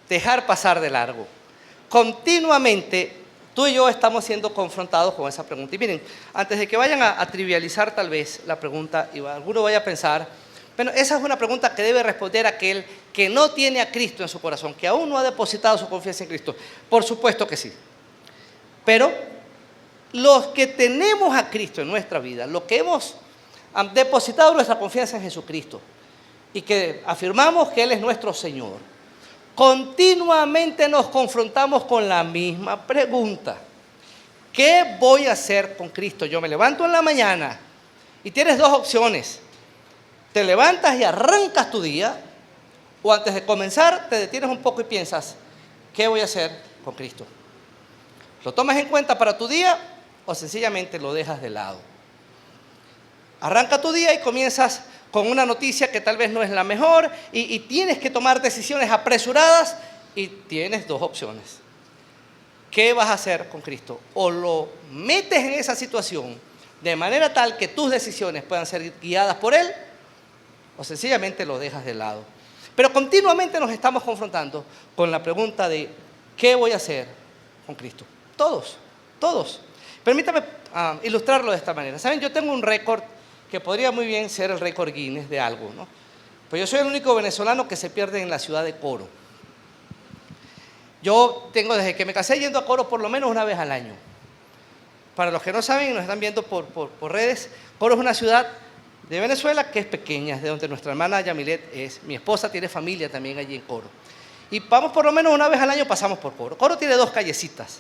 dejar pasar de largo. Continuamente, tú y yo estamos siendo confrontados con esa pregunta. Y miren, antes de que vayan a trivializar tal vez la pregunta y alguno vaya a pensar, bueno, esa es una pregunta que debe responder aquel que no tiene a Cristo en su corazón, que aún no ha depositado su confianza en Cristo. Por supuesto que sí. Pero los que tenemos a Cristo en nuestra vida, los que hemos depositado nuestra confianza en Jesucristo y que afirmamos que Él es nuestro Señor, continuamente nos confrontamos con la misma pregunta. ¿Qué voy a hacer con Cristo? Yo me levanto en la mañana y tienes dos opciones. Te levantas y arrancas tu día, o antes de comenzar te detienes un poco y piensas, ¿qué voy a hacer con Cristo? ¿Lo tomas en cuenta para tu día o sencillamente lo dejas de lado? Arranca tu día y comienzas con una noticia que tal vez no es la mejor y tienes que tomar decisiones apresuradas y tienes dos opciones. ¿Qué vas a hacer con Cristo? O lo metes en esa situación de manera tal que tus decisiones puedan ser guiadas por Él, o sencillamente lo dejas de lado. Pero continuamente nos estamos confrontando con la pregunta de ¿qué voy a hacer con Cristo? Todos. Permítame ilustrarlo de esta manera. ¿Saben? Yo tengo un récord que podría muy bien ser el récord Guinness de algo, ¿no? Pues yo soy el único venezolano que se pierde en la ciudad de Coro. Yo tengo desde que me casé yendo a Coro por lo menos una vez al año. Para los que no saben y nos están viendo por redes, Coro es una ciudad de Venezuela que es pequeña, de donde nuestra hermana Yamilet es. Mi esposa tiene familia también allí en Coro. Y vamos por lo menos una vez al año, pasamos por Coro. Coro tiene dos callecitas,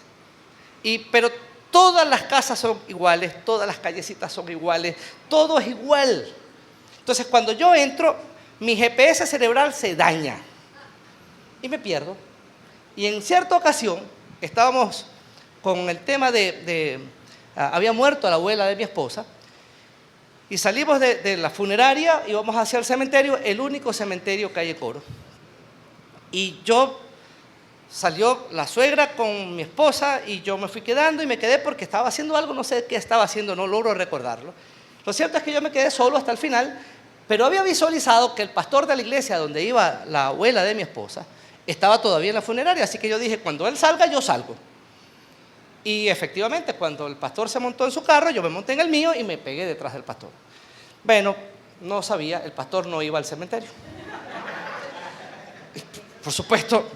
pero todas las casas son iguales, todas las callecitas son iguales, todo es igual. Entonces cuando yo entro, mi GPS cerebral se daña y me pierdo. Y en cierta ocasión, estábamos con el tema había muerto la abuela de mi esposa, y salimos de la funeraria y vamos hacia el cementerio, el único cementerio que hay en Coro. Y salió la suegra con mi esposa y yo me fui quedando y me quedé porque estaba haciendo algo, no sé qué estaba haciendo, no logro recordarlo. Lo cierto es que yo me quedé solo hasta el final, pero había visualizado que el pastor de la iglesia donde iba la abuela de mi esposa estaba todavía en la funeraria, así que yo dije, cuando él salga, yo salgo. Y efectivamente, cuando el pastor se montó en su carro, yo me monté en el mío y me pegué detrás del pastor. Bueno, no sabía, el pastor no iba al cementerio. Por supuesto,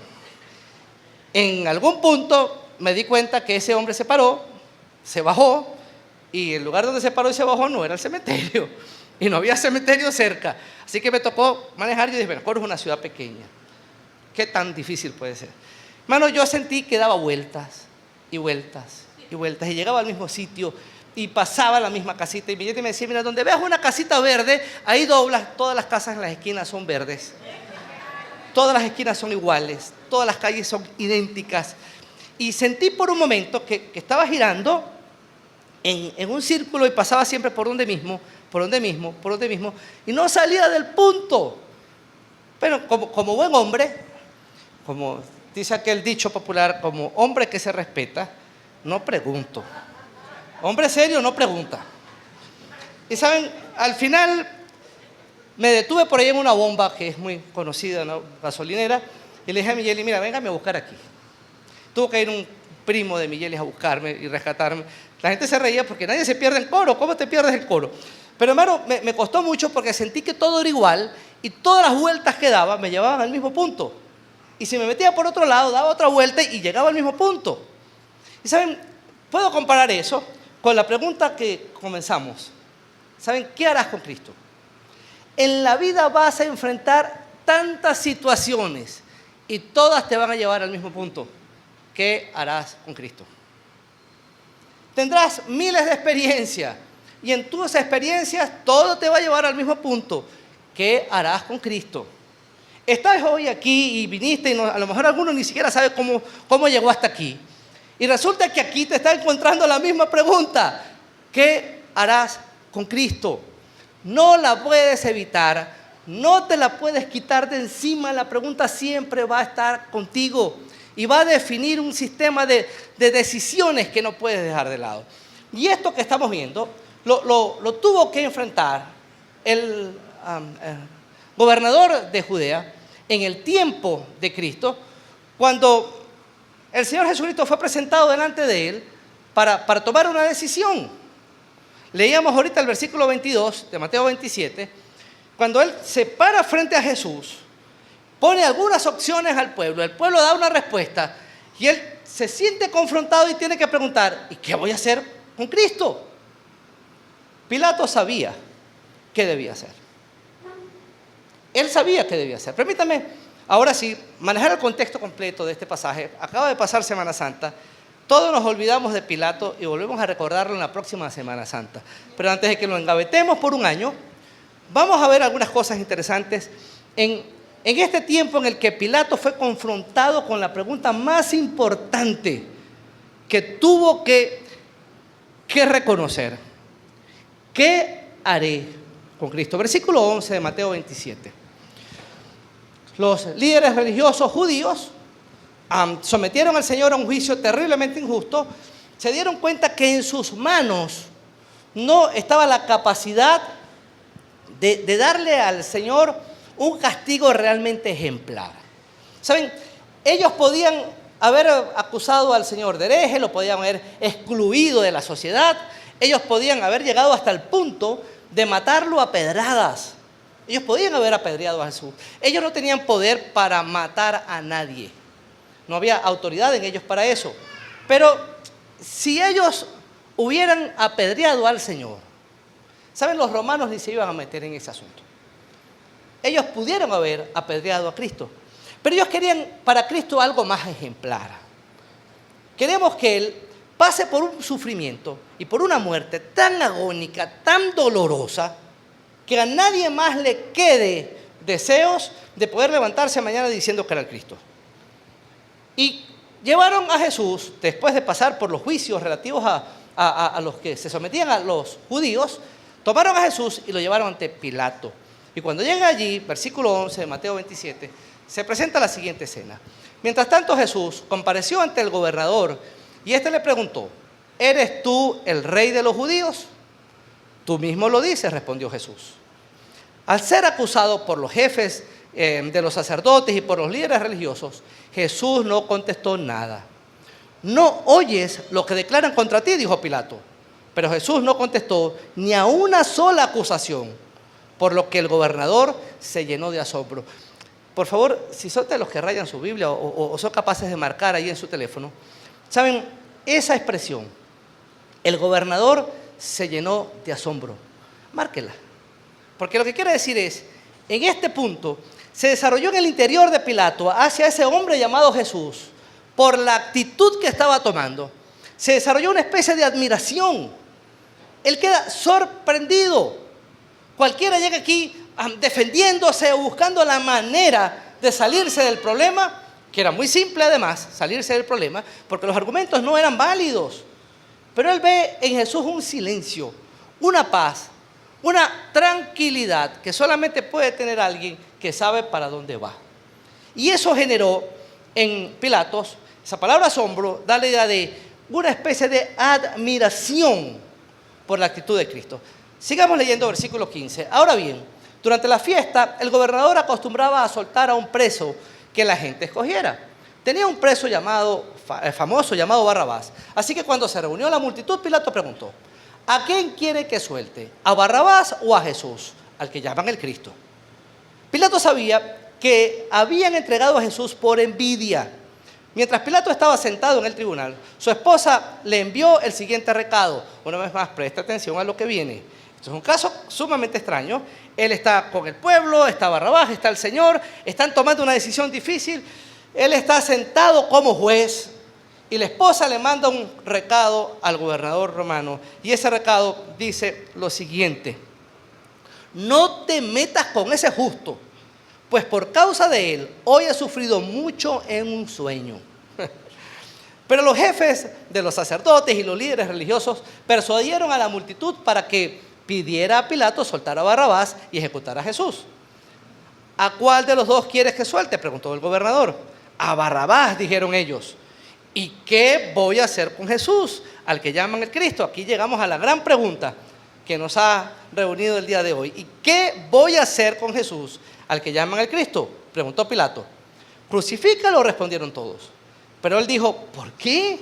en algún punto me di cuenta que ese hombre se paró, se bajó, y el lugar donde se paró y se bajó no era el cementerio, y no había cementerio cerca. Así que me tocó manejar y dije, bueno, Coro es una ciudad pequeña. ¿Qué tan difícil puede ser? Hermano, yo sentí que daba vueltas y vueltas y vueltas y llegaba al mismo sitio y pasaba la misma casita y me decía, mira, donde veas una casita verde, ahí doblas, todas las casas en las esquinas son verdes. Todas las esquinas son iguales, todas las calles son idénticas. Y sentí por un momento que estaba girando en un círculo y pasaba siempre por donde mismo, y no salía del punto. Pero como buen hombre, como dice aquel dicho popular, como hombre que se respeta, no pregunto. Hombre serio no pregunta. Y saben, al final me detuve por ahí en una bomba que es muy conocida, ¿no? Gasolinera, y le dije a Miguel, mira, véngame a buscar aquí. Tuvo que ir un primo de Miguel a buscarme y rescatarme. La gente se reía porque nadie se pierde en Coro. ¿Cómo te pierdes en Coro? Pero hermano, me costó mucho porque sentí que todo era igual y todas las vueltas que daba me llevaban al mismo punto. Y si me metía por otro lado, daba otra vuelta y llegaba al mismo punto. Y saben, puedo comparar eso con la pregunta que comenzamos. ¿Saben qué harás con Cristo? En la vida vas a enfrentar tantas situaciones y todas te van a llevar al mismo punto. ¿Qué harás con Cristo? Tendrás miles de experiencias y en tus experiencias todo te va a llevar al mismo punto. ¿Qué harás con Cristo? Estás hoy aquí y viniste y a lo mejor alguno ni siquiera sabe cómo llegó hasta aquí. Y resulta que aquí te está encontrando la misma pregunta. ¿Qué harás con Cristo? No la puedes evitar, no te la puedes quitar de encima. La pregunta siempre va a estar contigo y va a definir un sistema de decisiones que no puedes dejar de lado. Y esto que estamos viendo lo tuvo que enfrentar el gobernador de Judea en el tiempo de Cristo cuando el Señor Jesucristo fue presentado delante de él para tomar una decisión. Leíamos ahorita el versículo 22 de Mateo 27, cuando él se para frente a Jesús, pone algunas opciones al pueblo, el pueblo da una respuesta y él se siente confrontado y tiene que preguntar, ¿y qué voy a hacer con Cristo? Pilato sabía qué debía hacer. Él sabía qué debía hacer. Permítame, ahora sí, manejar el contexto completo de este pasaje. Acaba de pasar Semana Santa. Todos nos olvidamos de Pilato y volvemos a recordarlo en la próxima Semana Santa. Pero antes de que lo engavetemos por un año, vamos a ver algunas cosas interesantes en este tiempo en el que Pilato fue confrontado con la pregunta más importante que tuvo que reconocer. ¿Qué haré con Cristo? Versículo 11 de Mateo 27. Los líderes religiosos judíos sometieron al Señor a un juicio terriblemente injusto. Se dieron cuenta que en sus manos no estaba la capacidad de darle al Señor un castigo realmente ejemplar. ¿Saben? Ellos podían haber acusado al Señor de hereje, lo podían haber excluido de la sociedad, ellos podían haber llegado hasta el punto de matarlo a pedradas. Ellos podían haber apedreado a Jesús. Ellos no tenían poder para matar a nadie. No había autoridad en ellos para eso. Pero si ellos hubieran apedreado al Señor, ¿saben? Los romanos ni se iban a meter en ese asunto. Ellos pudieron haber apedreado a Cristo, pero ellos querían para Cristo algo más ejemplar. Queremos que Él pase por un sufrimiento y por una muerte tan agónica, tan dolorosa, que a nadie más le quede deseos de poder levantarse mañana diciendo que era el Cristo. Y llevaron a Jesús, después de pasar por los juicios relativos a los que se sometían a los judíos, tomaron a Jesús y lo llevaron ante Pilato. Y cuando llega allí, versículo 11 de Mateo 27, se presenta la siguiente escena. Mientras tanto, Jesús compareció ante el gobernador y éste le preguntó, ¿eres tú el rey de los judíos? Tú mismo lo dices, respondió Jesús. Al ser acusado por los jefes de los sacerdotes y por los líderes religiosos, Jesús no contestó nada. ¿No oyes lo que declaran contra ti?, dijo Pilato. Pero Jesús no contestó ni a una sola acusación, por lo que el gobernador se llenó de asombro. Por favor, si son de los que rayan su Biblia o son capaces de marcar ahí en su teléfono, ¿saben? Esa expresión, el gobernador se llenó de asombro. Márquela. Porque lo que quiere decir es, en este punto, se desarrolló en el interior de Pilato hacia ese hombre llamado Jesús, por la actitud que estaba tomando, se desarrolló una especie de admiración. Él queda sorprendido. Cualquiera llega aquí defendiéndose o buscando la manera de salirse del problema, que era muy simple además, salirse del problema, porque los argumentos no eran válidos. Pero él ve en Jesús un silencio, una paz, una tranquilidad que solamente puede tener alguien que sabe para dónde va. Y eso generó en Pilatos, esa palabra asombro, da la idea de una especie de admiración por la actitud de Cristo. Sigamos leyendo versículo 15. Ahora bien, durante la fiesta, el gobernador acostumbraba a soltar a un preso que la gente escogiera. Tenía un preso famoso llamado Barrabás. Así que cuando se reunió la multitud, Pilato preguntó, ¿a quién quiere que suelte? ¿A Barrabás o a Jesús, al que llaman el Cristo? Pilato sabía que habían entregado a Jesús por envidia. Mientras Pilato estaba sentado en el tribunal, su esposa le envió el siguiente recado. Una vez más, presta atención a lo que viene. Esto es un caso sumamente extraño. Él está con el pueblo, está Barrabás, está el Señor, están tomando una decisión difícil. Él está sentado como juez y la esposa le manda un recado al gobernador romano. Y ese recado dice lo siguiente: no te metas con ese justo, pues por causa de él hoy he sufrido mucho en un sueño. Pero los jefes de los sacerdotes y los líderes religiosos persuadieron a la multitud para que pidiera a Pilato soltar a Barrabás y ejecutar a Jesús. ¿A cuál de los dos quieres que suelte?, preguntó el gobernador. A Barrabás, dijeron ellos. ¿Y qué voy a hacer con Jesús, al que llaman el Cristo? Aquí llegamos a la gran pregunta que nos ha reunido el día de hoy. ¿Y qué voy a hacer con Jesús, al que llaman el Cristo?, preguntó Pilato. Crucifícalo, respondieron todos. Pero él dijo, ¿por qué?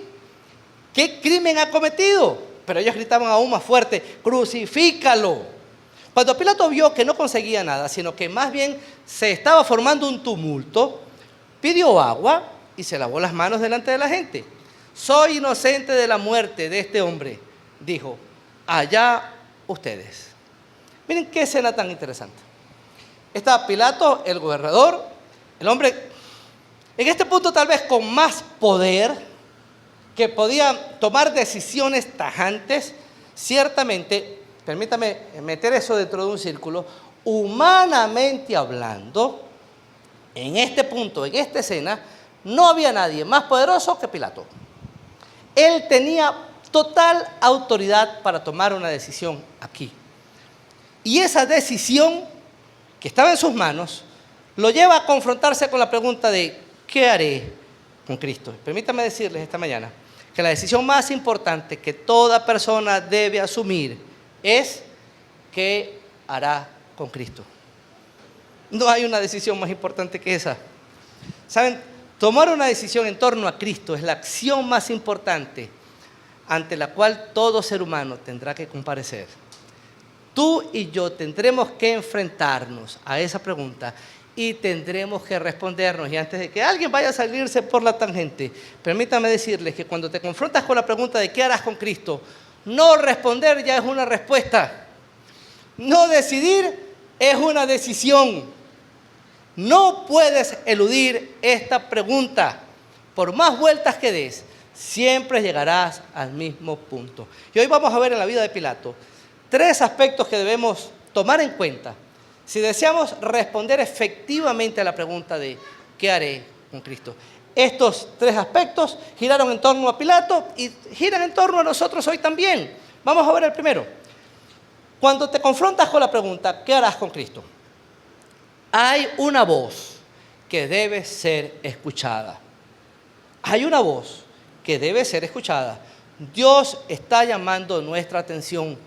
¿Qué crimen ha cometido? Pero ellos gritaban aún más fuerte, crucifícalo. Cuando Pilato vio que no conseguía nada, sino que más bien se estaba formando un tumulto, pidió agua y se lavó las manos delante de la gente. Soy inocente de la muerte de este hombre, dijo, allá ustedes. Miren qué escena tan interesante. Está Pilato, el gobernador, el hombre, en este punto tal vez con más poder, que podía tomar decisiones tajantes, ciertamente, permítame meter eso dentro de un círculo, humanamente hablando, en este punto, en esta escena, no había nadie más poderoso que Pilato. Él tenía total autoridad para tomar una decisión aquí. Y esa decisión que estaba en sus manos lo lleva a confrontarse con la pregunta de ¿qué haré con Cristo? Permítame decirles esta mañana que la decisión más importante que toda persona debe asumir es ¿qué hará con Cristo? No hay una decisión más importante que esa. ¿Saben? Tomar una decisión en torno a Cristo es la acción más importante ante la cual todo ser humano tendrá que comparecer. Tú y yo tendremos que enfrentarnos a esa pregunta y tendremos que respondernos. Y antes de que alguien vaya a salirse por la tangente, permítame decirles que cuando te confrontas con la pregunta de qué harás con Cristo, no responder ya es una respuesta. No decidir es una decisión. No puedes eludir esta pregunta. Por más vueltas que des, siempre llegarás al mismo punto. Y hoy vamos a ver en la vida de Pilato 3 aspectos que debemos tomar en cuenta si deseamos responder efectivamente a la pregunta de ¿qué haré con Cristo? Estos 3 aspectos giraron en torno a Pilato y giran en torno a nosotros hoy también. Vamos a ver el primero. Cuando te confrontas con la pregunta ¿qué harás con Cristo? Hay una voz que debe ser escuchada. Hay una voz que debe ser escuchada. Dios está llamando nuestra atención.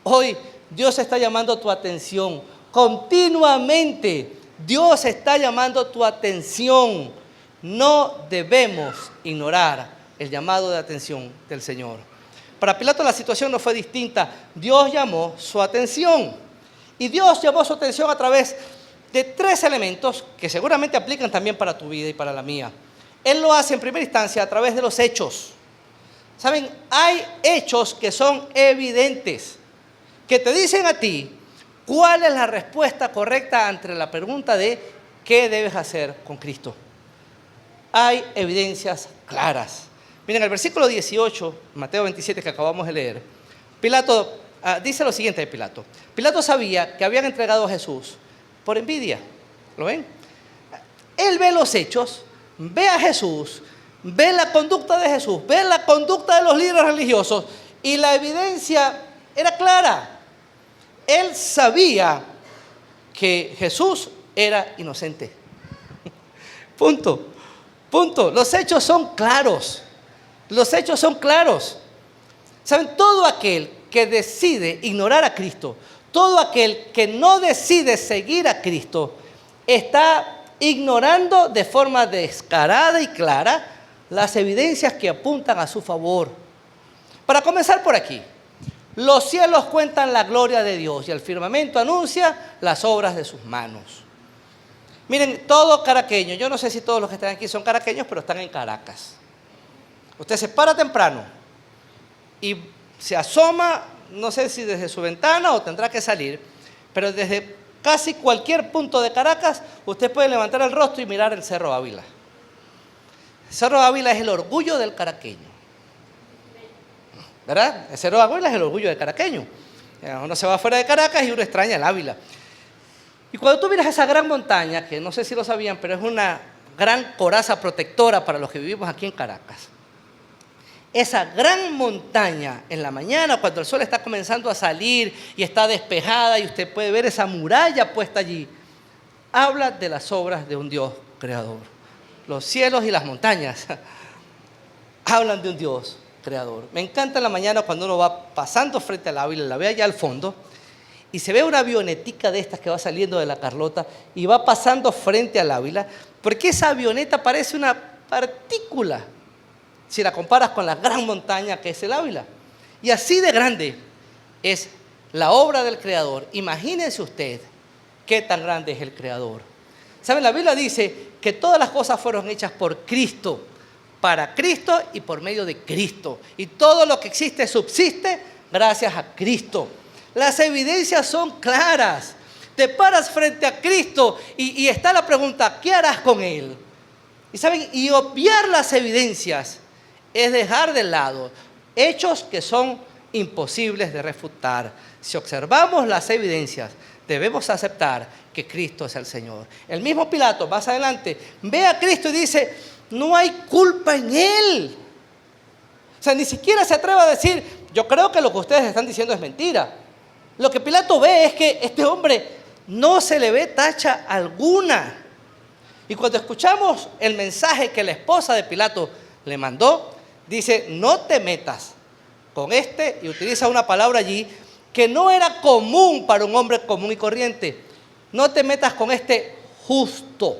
Hoy Dios está llamando tu atención. Continuamente Dios está llamando tu atención. No debemos ignorar el llamado de atención del Señor. Para Pilato la situación no fue distinta. Dios llamó su atención. Y Dios llamó su atención a través de 3 elementos que seguramente aplican también para tu vida y para la mía. Él lo hace en primera instancia a través de los hechos. ¿Saben? Hay hechos que son evidentes, que te dicen a ti cuál es la respuesta correcta ante la pregunta de ¿qué debes hacer con Cristo? Hay evidencias claras. Miren, el versículo 18, Mateo 27 que acabamos de leer, Pilato dice lo siguiente de Pilato. Pilato sabía que habían entregado a Jesús por envidia. ¿Lo ven? Él ve los hechos, ve a Jesús, ve la conducta de Jesús, ve la conducta de los líderes religiosos y la evidencia era clara. Él sabía que Jesús era inocente. Punto. Los hechos son claros. Los hechos son claros. ¿Saben? Todo aquel que decide ignorar a Cristo, todo aquel que no decide seguir a Cristo, está ignorando de forma descarada y clara las evidencias que apuntan a su favor. Para comenzar por aquí, los cielos cuentan la gloria de Dios y el firmamento anuncia las obras de sus manos. Miren, todo caraqueño, yo no sé si todos los que están aquí son caraqueños, pero están en Caracas. Usted se para temprano y se asoma, no sé si desde su ventana o tendrá que salir, pero desde casi cualquier punto de Caracas, usted puede levantar el rostro y mirar el Cerro Ávila. El Cerro Ávila es el orgullo del caraqueño. ¿Verdad? El Cerro Ávila es el orgullo del caraqueño. Uno se va fuera de Caracas y uno extraña el Ávila. Y cuando tú miras esa gran montaña, que no sé si lo sabían, pero es una gran coraza protectora para los que vivimos aquí en Caracas. Esa gran montaña en la mañana, cuando el sol está comenzando a salir y está despejada y usted puede ver esa muralla puesta allí, habla de las obras de un Dios creador. Los cielos y las montañas hablan de un Dios creador. Me encanta en la mañana cuando uno va pasando frente al Ávila, la ve allá al fondo, y se ve una avionetica de estas que va saliendo de la Carlota y va pasando frente al Ávila, porque esa avioneta parece una partícula si la comparas con la gran montaña que es el Ávila. Y así de grande es la obra del Creador. Imagínense usted qué tan grande es el Creador. ¿Saben? La Biblia dice que todas las cosas fueron hechas por Cristo, para Cristo y por medio de Cristo. Y todo lo que existe subsiste gracias a Cristo. Las evidencias son claras. Te paras frente a Cristo y está la pregunta, ¿qué harás con Él? Y saben, y obviar las evidencias es dejar de lado hechos que son imposibles de refutar. Si observamos las evidencias, debemos aceptar que Cristo es el Señor. El mismo Pilato, más adelante, ve a Cristo y dice, no hay culpa en Él. O sea, ni siquiera se atreve a decir, yo creo que lo que ustedes están diciendo es mentira. Lo que Pilato ve es que este hombre no se le ve tacha alguna. Y cuando escuchamos el mensaje que la esposa de Pilato le mandó, dice, no te metas con este, y utiliza una palabra allí que no era común para un hombre común y corriente. No te metas con este justo.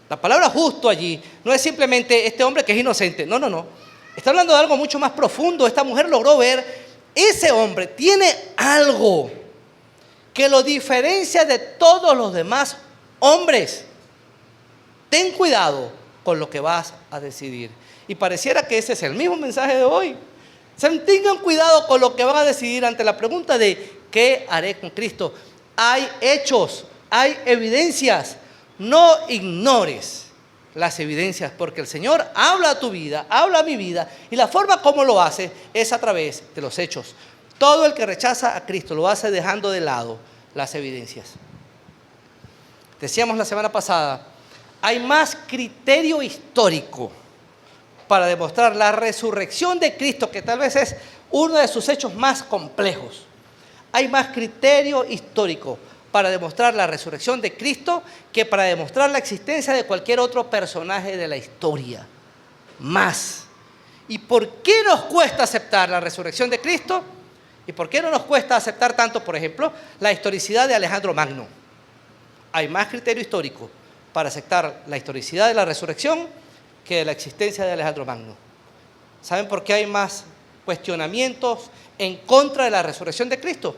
La palabra justo allí no es simplemente este hombre que es inocente. No, no, no. Está hablando de algo mucho más profundo. Esta mujer logró ver, ese hombre tiene algo que lo diferencia de todos los demás hombres. Ten cuidado con lo que vas a decidir. Y pareciera que ese es el mismo mensaje de hoy. Tengan cuidado con lo que van a decidir ante la pregunta de ¿qué haré con Cristo? Hay hechos, hay evidencias. No ignores las evidencias, porque el Señor habla a tu vida, habla a mi vida, y la forma como lo hace es a través de los hechos. Todo el que rechaza a Cristo lo hace dejando de lado las evidencias. Decíamos la semana pasada, hay más criterio histórico para demostrar la resurrección de Cristo, que tal vez es uno de sus hechos más complejos. Hay más criterio histórico para demostrar la resurrección de Cristo que para demostrar la existencia de cualquier otro personaje de la historia. Más. ¿Y por qué nos cuesta aceptar la resurrección de Cristo? ¿Y por qué no nos cuesta aceptar tanto, por ejemplo, la historicidad de Alejandro Magno? Hay más criterio histórico para aceptar la historicidad de la resurrección que de la existencia de Alejandro Magno. ¿Saben por qué hay más cuestionamientos en contra de la resurrección de Cristo?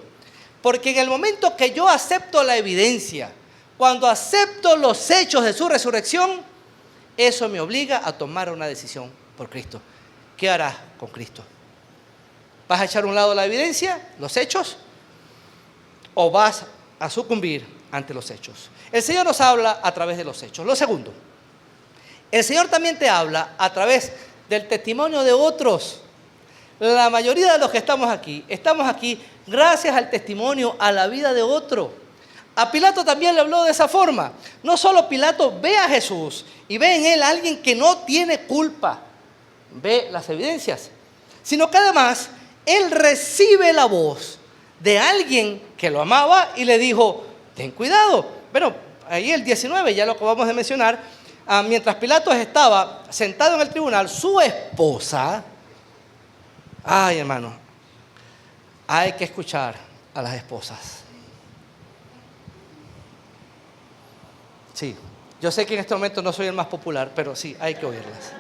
Porque en el momento que yo acepto la evidencia, cuando acepto los hechos de su resurrección, eso me obliga a tomar una decisión por Cristo. ¿Qué harás con Cristo? ¿Vas a echar a un lado la evidencia, los hechos, o vas a sucumbir ante los hechos? El Señor nos habla a través de los hechos. Lo segundo, el Señor también te habla a través del testimonio de otros. La mayoría de los que estamos aquí gracias al testimonio, a la vida de otro. A Pilato también le habló de esa forma. No solo Pilato ve a Jesús y ve en él a alguien que no tiene culpa, ve las evidencias, sino que además él recibe la voz de alguien que lo amaba y le dijo, ten cuidado. Bueno, ahí el 19, ya lo acabamos de mencionar, mientras Pilato estaba sentado en el tribunal, su esposa, ay hermano, hay que escuchar a las esposas. Sí, yo sé que en este momento no soy el más popular, pero sí, hay que oírlas.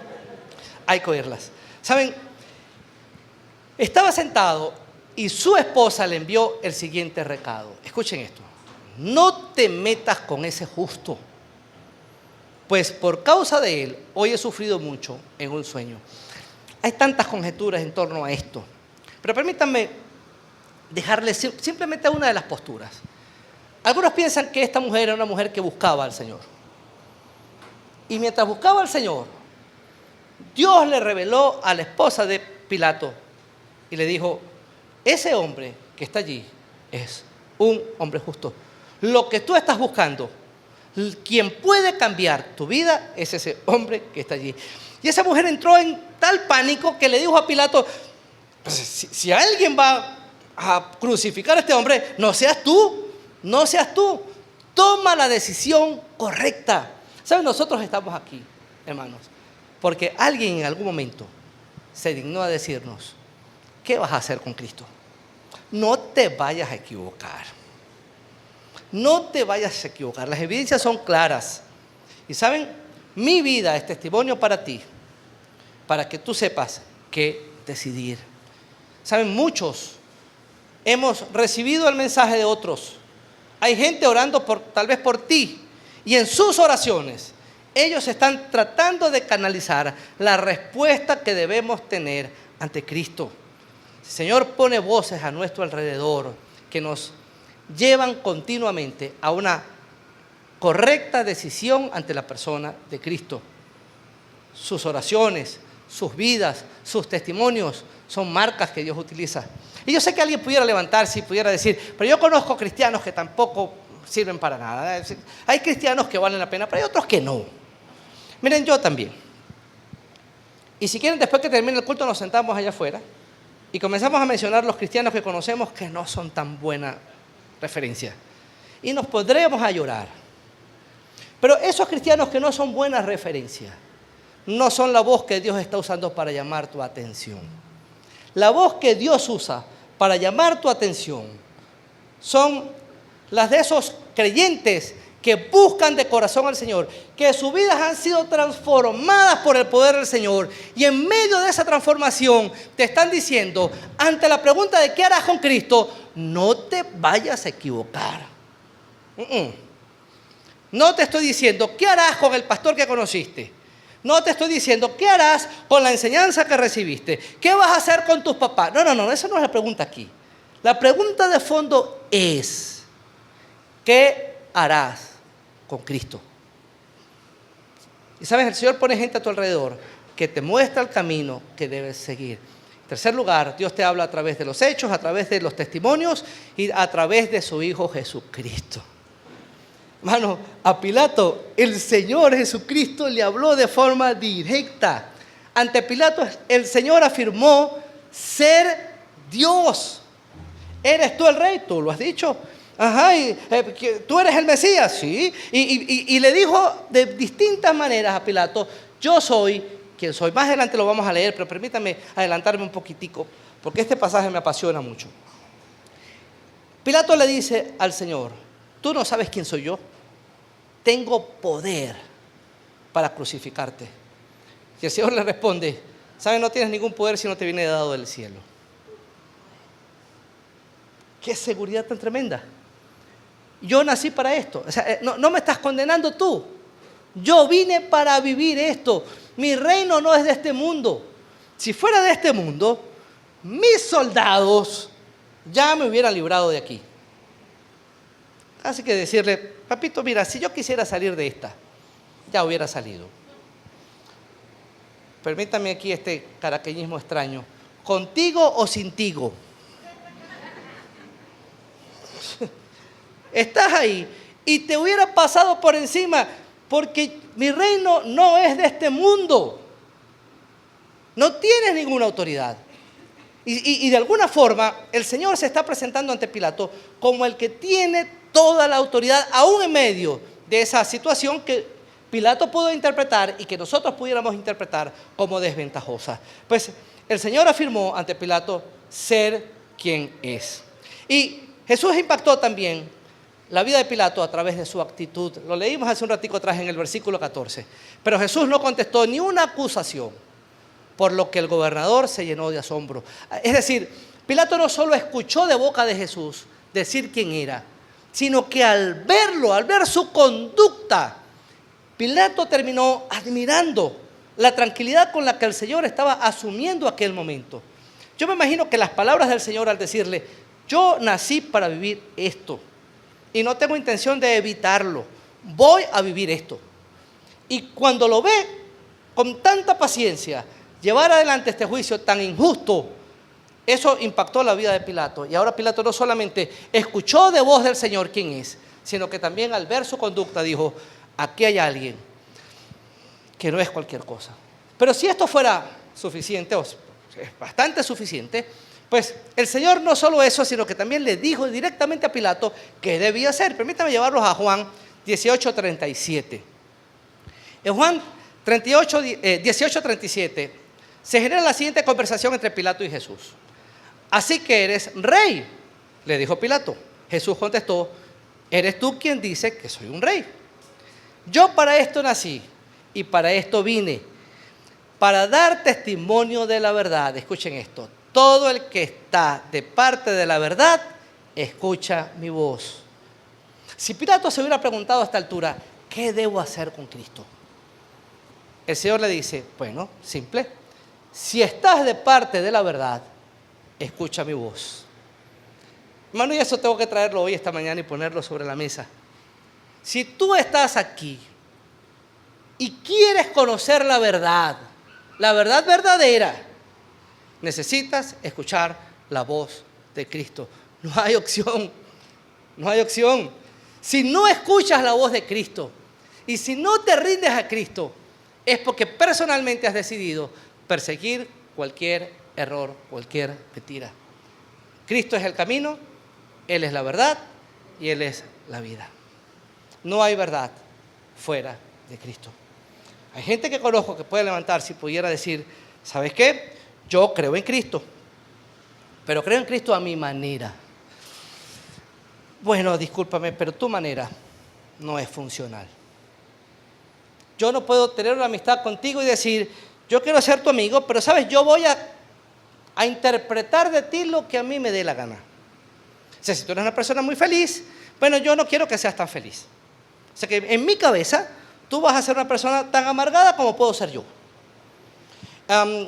Hay que oírlas. ¿Saben? Estaba sentado y su esposa le envió el siguiente recado. Escuchen esto. No te metas con ese justo, pues por causa de él hoy he sufrido mucho en un sueño. Hay tantas conjeturas en torno a esto, pero permítanme dejarles simplemente una de las posturas. Algunos piensan que esta mujer era una mujer que buscaba al Señor. Y mientras buscaba al Señor, Dios le reveló a la esposa de Pilato y le dijo, ese hombre que está allí es un hombre justo. Lo que tú estás buscando, quien puede cambiar tu vida es ese hombre que está allí. Y esa mujer entró en tal pánico que le dijo a Pilato, pues, si alguien va a crucificar a este hombre, no seas tú, toma la decisión correcta. ¿Saben? Nosotros estamos aquí, hermanos, porque alguien en algún momento se dignó a decirnos, ¿qué vas a hacer con Cristo? No te vayas a equivocar. No te vayas a equivocar, las evidencias son claras. Y saben, mi vida es testimonio para ti, para que tú sepas qué decidir. Saben, muchos hemos recibido el mensaje de otros. Hay gente orando tal vez por ti, y en sus oraciones ellos están tratando de canalizar la respuesta que debemos tener ante Cristo. El Señor pone voces a nuestro alrededor que nos llevan continuamente a una correcta decisión ante la persona de Cristo. Sus oraciones, sus vidas, sus testimonios son marcas que Dios utiliza. Y yo sé que alguien pudiera levantarse y pudiera decir, pero yo conozco cristianos que tampoco sirven para nada. Hay cristianos que valen la pena, pero hay otros que no. Miren, yo también. Y si quieren, después que termine el culto, nos sentamos allá afuera y comenzamos a mencionar los cristianos que conocemos que no son tan buena referencia. Y nos podremos a llorar. Pero esos cristianos que no son buenas referencias, no son la voz que Dios está usando para llamar tu atención. La voz que Dios usa para llamar tu atención son las de esos creyentes que buscan de corazón al Señor, que sus vidas han sido transformadas por el poder del Señor, y en medio de esa transformación te están diciendo, ante la pregunta de qué harás con Cristo, no te vayas a equivocar. No te estoy diciendo qué harás con el pastor que conociste. No te estoy diciendo qué harás con la enseñanza que recibiste. ¿Qué vas a hacer con tus papás? No, esa no es la pregunta aquí. La pregunta de fondo es, ¿qué harás con Cristo? Y sabes, el Señor pone gente a tu alrededor que te muestra el camino que debes seguir. En tercer lugar, Dios te habla a través de los hechos, a través de los testimonios y a través de su Hijo Jesucristo. Hermano, a Pilato, el Señor Jesucristo le habló de forma directa. Ante Pilato, el Señor afirmó ser Dios. ¿Eres tú el rey? Tú lo has dicho. Ajá, ¿tú eres el Mesías? Sí. Y le dijo de distintas maneras a Pilato, yo soy quien soy. Más adelante lo vamos a leer, pero permítame adelantarme un poquitico, porque este pasaje me apasiona mucho. Pilato le dice al Señor, ¿tú no sabes quién soy yo? Tengo poder para crucificarte. Y el Señor le responde, ¿sabes? No tienes ningún poder si no te viene dado del cielo. ¡Qué seguridad tan tremenda! Yo nací para esto. O sea, no me estás condenando tú. Yo vine para vivir esto. Mi reino no es de este mundo. Si fuera de este mundo, mis soldados ya me hubieran librado de aquí. Así que decirle, papito, mira, si yo quisiera salir de esta, ya hubiera salido. Permítame aquí este caraqueñismo extraño. ¿Contigo o sintigo? Estás ahí y te hubiera pasado por encima porque mi reino no es de este mundo. No tienes ninguna autoridad. Y de alguna forma el Señor se está presentando ante Pilato como el que tiene toda la autoridad, aún en medio de esa situación que Pilato pudo interpretar y que nosotros pudiéramos interpretar como desventajosa. Pues el Señor afirmó ante Pilato ser quien es. Y Jesús impactó también la vida de Pilato a través de su actitud. Lo leímos hace un ratico atrás en el versículo 14. Pero Jesús no contestó ni una acusación, por lo que el gobernador se llenó de asombro. Es decir, Pilato no solo escuchó de boca de Jesús decir quién era, sino que al verlo, al ver su conducta, Pilato terminó admirando la tranquilidad con la que el Señor estaba asumiendo aquel momento. Yo me imagino que las palabras del Señor al decirle, yo nací para vivir esto y no tengo intención de evitarlo, voy a vivir esto. Y cuando lo ve con tanta paciencia, llevar adelante este juicio tan injusto, eso impactó la vida de Pilato. Y ahora Pilato no solamente escuchó de voz del Señor quién es, sino que también al ver su conducta dijo, aquí hay alguien que no es cualquier cosa. Pero si esto fuera suficiente, o es bastante suficiente, pues el Señor no solo eso, sino que también le dijo directamente a Pilato qué debía hacer. Permítame llevarlos a Juan 18:37. En Juan 18:37 se genera la siguiente conversación entre Pilato y Jesús. Así que eres rey, le dijo Pilato. Jesús contestó, Eres tú quien dice que soy un rey. Yo para esto nací y para esto vine, para dar testimonio de la verdad. Escuchen esto. Todo el que está de parte de la verdad, escucha mi voz. Si Pilato se hubiera preguntado a esta altura, ¿qué debo hacer con Cristo? El Señor le dice, bueno, simple. Si estás de parte de la verdad, escucha mi voz. Hermano, y eso tengo que traerlo hoy, esta mañana, y ponerlo sobre la mesa. Si tú estás aquí y quieres conocer la verdad verdadera, necesitas escuchar la voz de Cristo. No hay opción, no hay opción. Si no escuchas la voz de Cristo y si no te rindes a Cristo, es porque personalmente has decidido perseguir cualquier error, cualquier mentira. Cristo es el camino, Él es la verdad y Él es la vida. No hay verdad fuera de Cristo. Hay gente que conozco que puede levantarse y pudiera decir, ¿sabes qué? Yo creo en Cristo, pero creo en Cristo a mi manera. Bueno, discúlpame, pero tu manera no es funcional. Yo no puedo tener una amistad contigo y decir, yo quiero ser tu amigo, pero sabes, yo voy a interpretar de ti lo que a mí me dé la gana. O sea, si tú eres una persona muy feliz, bueno, yo no quiero que seas tan feliz. O sea, que en mi cabeza, tú vas a ser una persona tan amargada como puedo ser yo.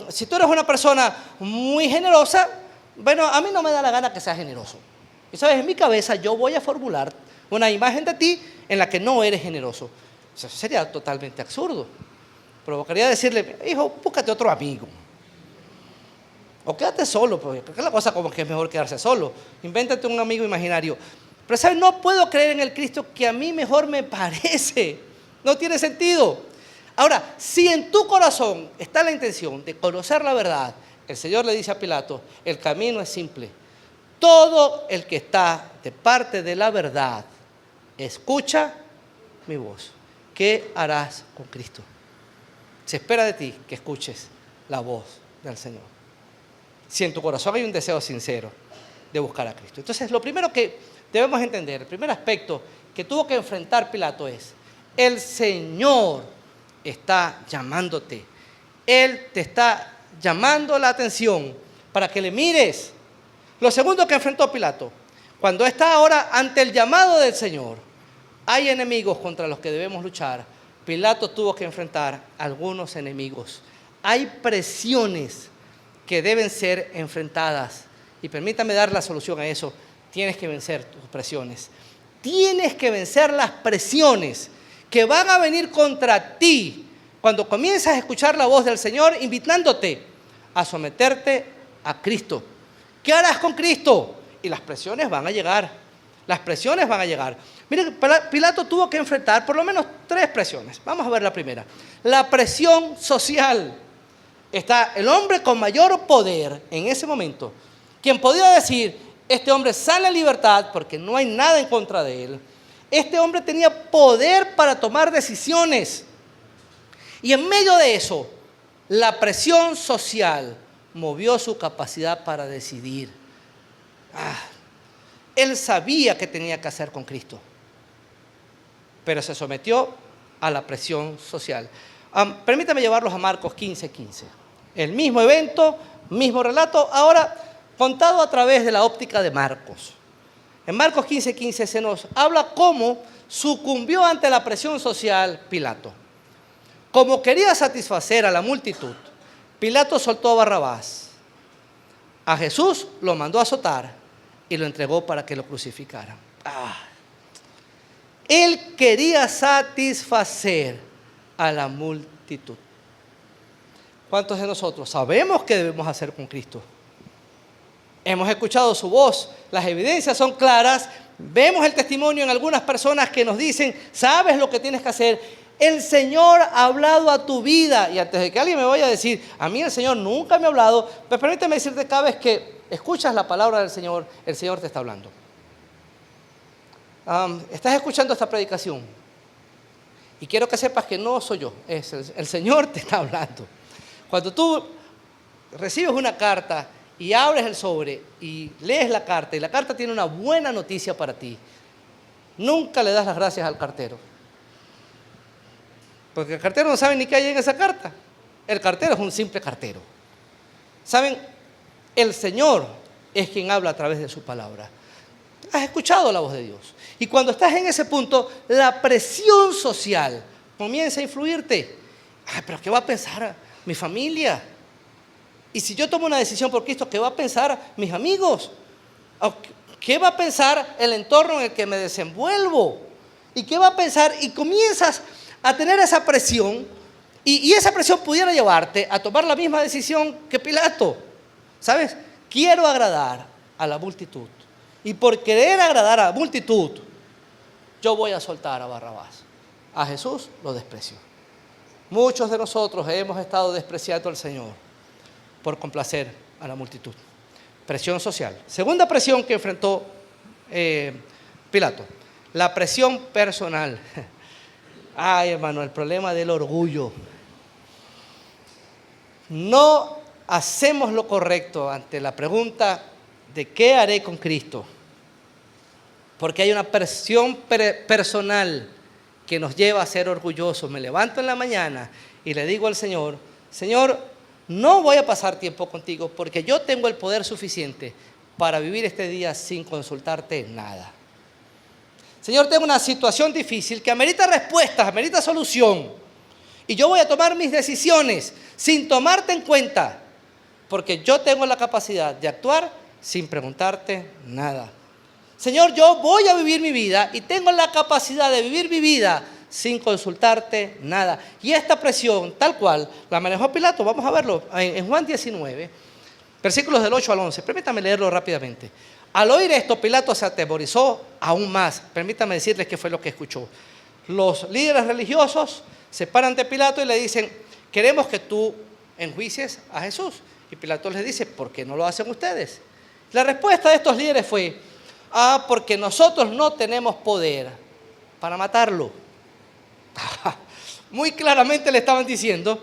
Si tú eres una persona muy generosa, bueno, a mí no me da la gana que seas generoso. Y sabes, en mi cabeza yo voy a formular una imagen de ti en la que no eres generoso. O sea, eso sería totalmente absurdo. Provocaría decirle, hijo, búscate otro amigo. O quédate solo, porque la cosa como que es mejor quedarse solo. Invéntate un amigo imaginario. Pero, ¿sabes? No puedo creer en el Cristo que a mí mejor me parece. No tiene sentido. Ahora, si en tu corazón está la intención de conocer la verdad, el Señor le dice a Pilato, el camino es simple. Todo el que está de parte de la verdad, escucha mi voz. ¿Qué harás con Cristo? Se espera de ti que escuches la voz del Señor. Si en tu corazón hay un deseo sincero de buscar a Cristo. Entonces, lo primero que debemos entender, el primer aspecto que tuvo que enfrentar Pilato es, el Señor está llamándote. Él te está llamando la atención para que le mires. Lo segundo que enfrentó Pilato, cuando está ahora ante el llamado del Señor, hay enemigos contra los que debemos luchar. Pilato tuvo que enfrentar algunos enemigos. Hay presiones que deben ser enfrentadas. Y permítame dar la solución a eso. Tienes que vencer tus presiones. Tienes que vencer las presiones que van a venir contra ti cuando comienzas a escuchar la voz del Señor invitándote a someterte a Cristo. ¿Qué harás con Cristo? Y las presiones van a llegar. Las presiones van a llegar. Miren, Pilato tuvo que enfrentar por lo menos 3 presiones. Vamos a ver la primera. La presión social. Está el hombre con mayor poder en ese momento, quien podía decir, este hombre sale en libertad porque no hay nada en contra de él. Este hombre tenía poder para tomar decisiones. Y en medio de eso, la presión social movió su capacidad para decidir. Él sabía qué tenía que hacer con Cristo, pero se sometió a la presión social. Permítame llevarlos a Marcos 15:15. El mismo evento, mismo relato, ahora contado a través de la óptica de Marcos. En Marcos 15:15 se nos habla cómo sucumbió ante la presión social Pilato. Como quería satisfacer a la multitud, Pilato soltó a Barrabás. A Jesús lo mandó a azotar y lo entregó para que lo crucificaran. Él quería satisfacer a la multitud. ¿Cuántos de nosotros sabemos qué debemos hacer con Cristo? Hemos escuchado su voz, las evidencias son claras, vemos el testimonio en algunas personas que nos dicen, sabes lo que tienes que hacer. El Señor ha hablado a tu vida. Y antes de que alguien me vaya a decir, a mí el Señor nunca me ha hablado, pues permíteme decirte, cada vez que escuchas la palabra del Señor, el Señor te está hablando. Estás escuchando esta predicación y quiero que sepas que no soy yo, es el Señor te está hablando. Cuando tú recibes una carta y abres el sobre y lees la carta y la carta tiene una buena noticia para ti, nunca le das las gracias al cartero. Porque el cartero no sabe ni qué hay en esa carta. El cartero es un simple cartero. ¿Saben? El Señor es quien habla a través de su palabra. Has escuchado la voz de Dios. Y cuando estás en ese punto, la presión social comienza a influirte. Ay, pero ¿qué va a pensar mi familia? Y si yo tomo una decisión por Cristo, ¿qué va a pensar mis amigos? ¿Qué va a pensar el entorno en el que me desenvuelvo? ¿Y qué va a pensar? Y comienzas a tener esa presión, y esa presión pudiera llevarte a tomar la misma decisión que Pilato. ¿Sabes? Quiero agradar a la multitud. Y por querer agradar a la multitud, yo voy a soltar a Barrabás. A Jesús lo desprecio. Muchos de nosotros hemos estado despreciando al Señor por complacer a la multitud. Presión social. Segunda presión que enfrentó Pilato, la presión personal. Ay, hermano, el problema del orgullo. No hacemos lo correcto ante la pregunta de ¿qué haré con Cristo? Porque hay una presión personal que nos lleva a ser orgullosos. Me levanto en la mañana y le digo al Señor, Señor, no voy a pasar tiempo contigo porque yo tengo el poder suficiente para vivir este día sin consultarte nada. Señor, tengo una situación difícil que amerita respuestas, amerita solución. Y yo voy a tomar mis decisiones sin tomarte en cuenta, porque yo tengo la capacidad de actuar sin preguntarte nada. Señor, yo voy a vivir mi vida y tengo la capacidad de vivir mi vida sin consultarte nada. Y esta presión, tal cual, la manejó Pilato. Vamos a verlo en Juan 19, versículos del 8 al 11. Permítame leerlo rápidamente. Al oír esto, Pilato se atemorizó aún más. Permítame decirles qué fue lo que escuchó. Los líderes religiosos se paran de Pilato y le dicen, queremos que tú enjuicies a Jesús. Y Pilato les dice, ¿por qué no lo hacen ustedes? La respuesta de estos líderes fue, porque nosotros no tenemos poder para matarlo. Muy claramente le estaban diciendo,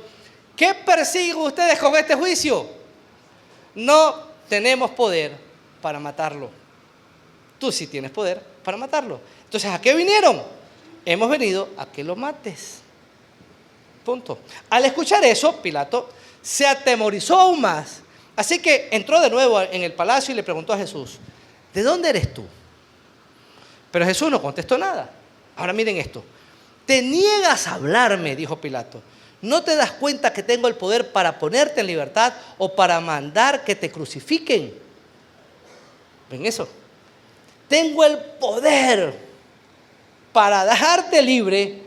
¿qué persiguen ustedes con este juicio? No tenemos poder para matarlo. Tú sí tienes poder para matarlo. Entonces, ¿a qué vinieron? Hemos venido a que lo mates. Punto. Al escuchar eso, Pilato se atemorizó aún más. Así que entró de nuevo en el palacio y le preguntó a Jesús, ¿de dónde eres tú? Pero Jesús no contestó nada. Ahora miren esto. Te niegas a hablarme, dijo Pilato. ¿No te das cuenta que tengo el poder para ponerte en libertad o para mandar que te crucifiquen? ¿Ven eso? Tengo el poder para dejarte libre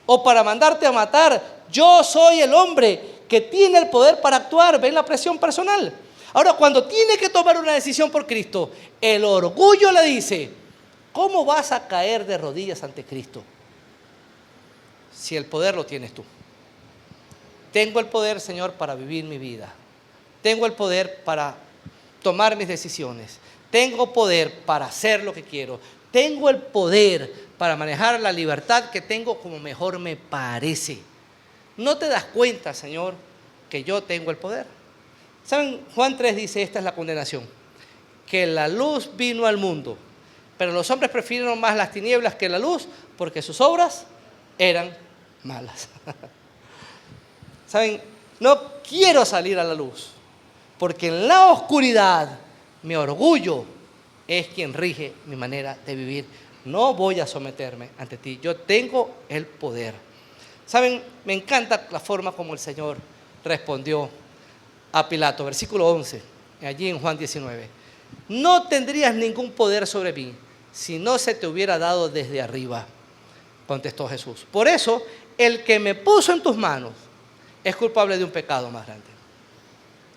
o para mandarte a matar. Yo soy el hombre que tiene el poder para actuar. ¿Ven la presión personal? Ahora, cuando tiene que tomar una decisión por Cristo, el orgullo le dice, ¿cómo vas a caer de rodillas ante Cristo si el poder lo tienes tú? Tengo el poder, Señor, para vivir mi vida. Tengo el poder para tomar mis decisiones. Tengo poder para hacer lo que quiero. Tengo el poder para manejar la libertad que tengo como mejor me parece. ¿No te das cuenta, Señor, que yo tengo el poder? ¿Saben? Juan 3 dice, esta es la condenación, que la luz vino al mundo, pero los hombres prefirieron más las tinieblas que la luz porque sus obras eran malas. ¿Saben? No quiero salir a la luz, porque en la oscuridad mi orgullo es quien rige mi manera de vivir. No voy a someterme ante ti, yo tengo el poder. ¿Saben? Me encanta la forma como el Señor respondió a Pilato. Versículo 11, allí en Juan 19. No tendrías ningún poder sobre mí si no se te hubiera dado desde arriba, contestó Jesús. Por eso, el que me puso en tus manos es culpable de un pecado más grande.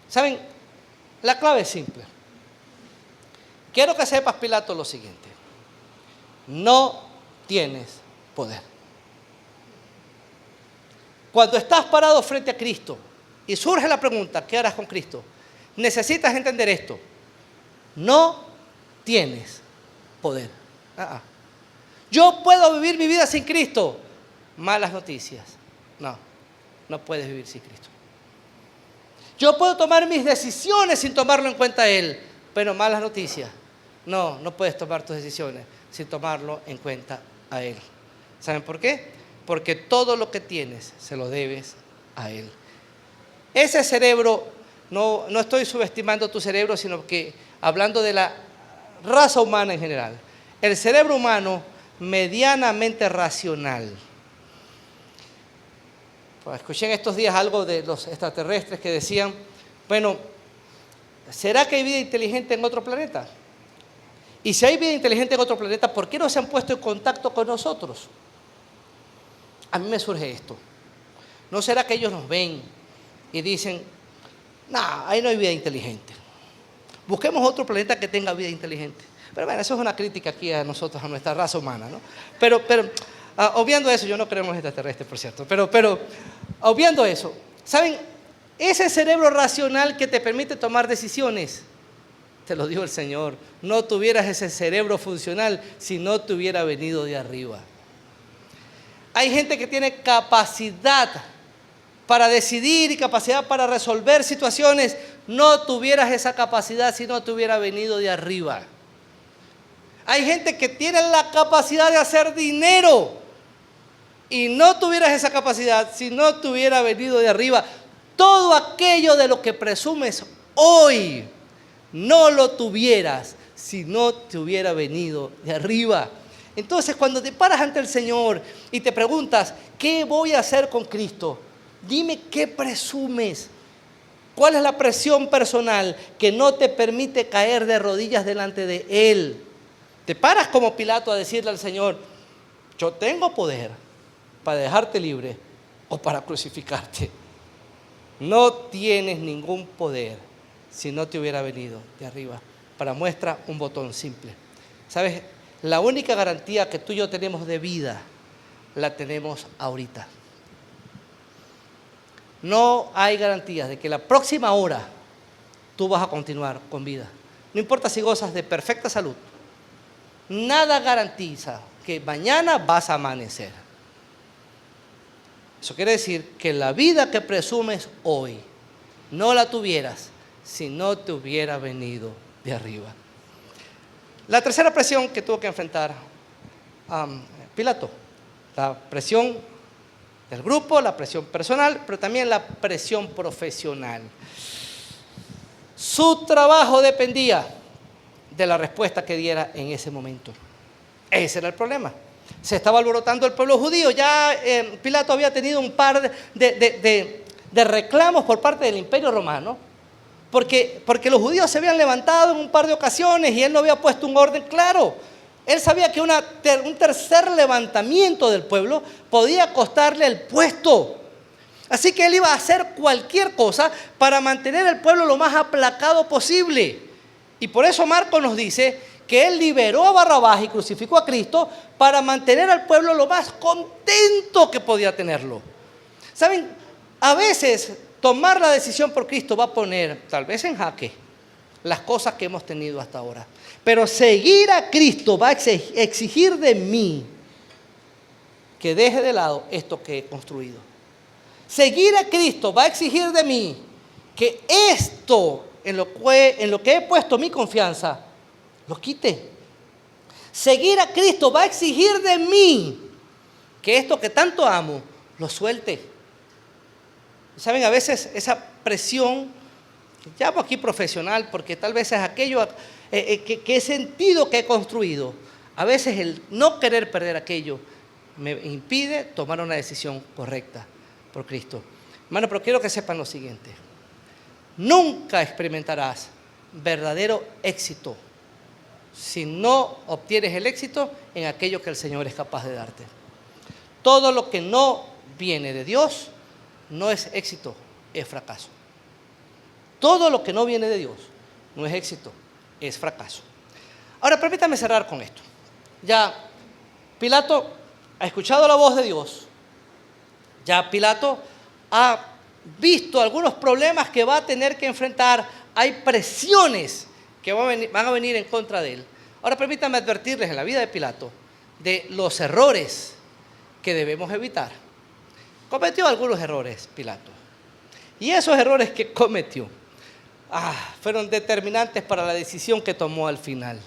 ¿Saben? La clave es simple. Quiero que sepas, Pilato, lo siguiente. No tienes poder. Cuando estás parado frente a Cristo y surge la pregunta, ¿qué harás con Cristo? Necesitas entender esto. No tienes poder. Yo puedo vivir mi vida sin Cristo. Malas noticias. No puedes vivir sin Cristo. Yo puedo tomar mis decisiones sin tomarlo en cuenta Él, pero malas noticias. No puedes tomar tus decisiones sin tomarlo en cuenta a Él. ¿Saben por qué? Porque todo lo que tienes se lo debes a Él. Ese cerebro, no estoy subestimando tu cerebro, sino que hablando de la raza humana en general. El cerebro humano medianamente racional. Pues escuché en estos días algo de los extraterrestres que decían, bueno, ¿será que hay vida inteligente en otro planeta? Y si hay vida inteligente en otro planeta, ¿por qué no se han puesto en contacto con nosotros? A mí me surge esto. ¿No será que ellos nos ven y dicen, no, ahí no hay vida inteligente? Busquemos otro planeta que tenga vida inteligente. Pero bueno, eso es una crítica aquí a nosotros, a nuestra raza humana, ¿no? Pero obviando eso, yo no creo en los extraterrestres, por cierto, pero obviando eso, ¿saben? Ese cerebro racional que te permite tomar decisiones, te lo dijo el Señor, no tuvieras ese cerebro funcional si no te hubiera venido de arriba. Hay gente que tiene capacidad para decidir y capacidad para resolver situaciones. No tuvieras esa capacidad si no te hubiera venido de arriba. Hay gente que tiene la capacidad de hacer dinero y no tuvieras esa capacidad si no te hubiera venido de arriba. Todo aquello de lo que presumes hoy no lo tuvieras si no te hubiera venido de arriba. Entonces, cuando te paras ante el Señor y te preguntas, ¿qué voy a hacer con Cristo? Dime qué presumes. ¿Cuál es la presión personal que no te permite caer de rodillas delante de Él? Te paras como Pilato a decirle al Señor, yo tengo poder para dejarte libre o para crucificarte. No tienes ningún poder si no te hubiera venido de arriba. Para muestra, un botón simple. ¿Sabes? La única garantía que tú y yo tenemos de vida, la tenemos ahorita. No hay garantías de que la próxima hora tú vas a continuar con vida. No importa si gozas de perfecta salud. Nada garantiza que mañana vas a amanecer. Eso quiere decir que la vida que presumes hoy no la tuvieras si no te hubiera venido de arriba. La tercera presión que tuvo que enfrentar Pilato, la presión del grupo, la presión personal, pero también la presión profesional. Su trabajo dependía de la respuesta que diera en ese momento. Ese era el problema. Se estaba alborotando el pueblo judío. Ya Pilato había tenido un par de reclamos por parte del Imperio Romano, porque los judíos se habían levantado en un par de ocasiones y él no había puesto un orden claro. Él sabía que un tercer levantamiento del pueblo podía costarle el puesto. Así que él iba a hacer cualquier cosa para mantener al pueblo lo más aplacado posible. Y por eso Marcos nos dice que él liberó a Barrabás y crucificó a Cristo para mantener al pueblo lo más contento que podía tenerlo. ¿Saben? A veces tomar la decisión por Cristo va a poner, tal vez en jaque, las cosas que hemos tenido hasta ahora. Pero seguir a Cristo va a exigir de mí que deje de lado esto que he construido. Seguir a Cristo va a exigir de mí que esto en lo que he puesto mi confianza, lo quite. Seguir a Cristo va a exigir de mí que esto que tanto amo, lo suelte. ¿Saben? A veces esa presión, llamo aquí profesional, porque tal vez es aquello que he sentido que he construido. A veces el no querer perder aquello me impide tomar una decisión correcta por Cristo. Hermano, pero quiero que sepan lo siguiente. Nunca experimentarás verdadero éxito si no obtienes el éxito en aquello que el Señor es capaz de darte. Todo lo que no viene de Dios no es éxito, es fracaso. Todo lo que no viene de Dios no es éxito, es fracaso. Ahora, permítame cerrar con esto. Ya Pilato ha escuchado la voz de Dios. Ya Pilato ha visto algunos problemas que va a tener que enfrentar. Hay presiones que van a venir en contra de él. Ahora permítanme advertirles en la vida de Pilato de los errores que debemos evitar. Cometió algunos errores Pilato. Y esos errores que cometió fueron determinantes para la decisión que tomó al final.